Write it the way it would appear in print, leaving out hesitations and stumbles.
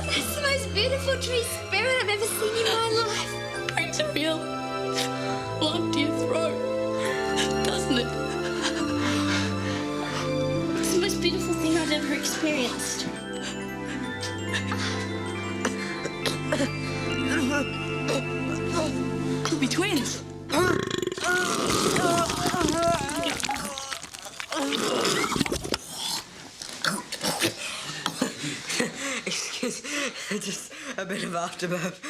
That's the most beautiful tree spirit I've ever seen in my life. Brings a real lump to your throat, doesn't it? It's the most beautiful thing I've ever experienced. Could be twins. Excuse, just a bit of afterbirth.